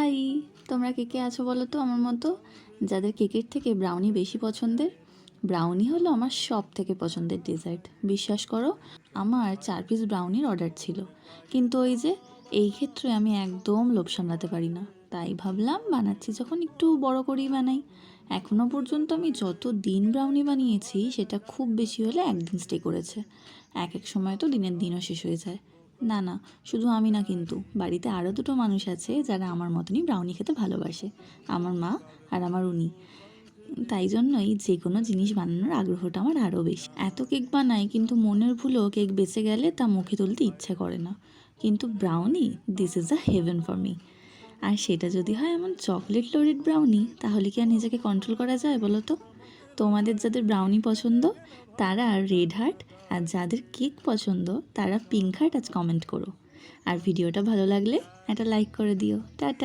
High, তোমরা কে কে আছো বলো তো আমার মতো, যাদের কেকের থেকে ব্রাউনি বেশি পছন্দের? ব্রাউনি হলো আমার সব থেকে পছন্দের ডেজার্ট। বিশ্বাস করো, আমার 4 পিস ব্রাউনির অর্ডার ছিল, কিন্তু ওই যে এই ক্ষেত্রে আমি একদম লোভ সামলাতে পারি না। তাই ভাবলাম বানাচ্ছি যখন একটু বড় করেই বানাই। এখনও পর্যন্ত আমি যত দিন ব্রাউনি বানিয়েছি সেটা খুব বেশি হলে একদিন স্টে করেছে। এক এক সময় তো দিনের দিনও শেষ হয়ে যায়। না না, শুধু আমি না, কিন্তু বাড়িতে আরও দুটো মানুষ আছে যারা আমার মতনই ব্রাউনি খেতে ভালোবাসে, আমার মা আর আমার উনি। তাই জন্যই যে কোনো জিনিস বানানোর আগ্রহটা আমার আরও বেশি। এত কেক বানাই, কিন্তু মনের ভুলেও কেক বেঁচে গেলে তা মুখে তুলতে ইচ্ছে করে না। কিন্তু brownie, this is a heaven for me. আর সেটা যদি হয় এমন চকলেট লোডেড ব্রাউনি, তাহলে কি আর নিজেকে কন্ট্রোল করা যায় বলো তো? তোমাদের যাদের ব্রাউনি পছন্দ তারা রেড হার্ট, আর যাদের কেক পছন্দ তারা পিঙ্ক হার্ট আজ কমেন্ট করো। আর ভিডিওটা ভালো লাগলে একটা লাইক করে দিও। টাটা।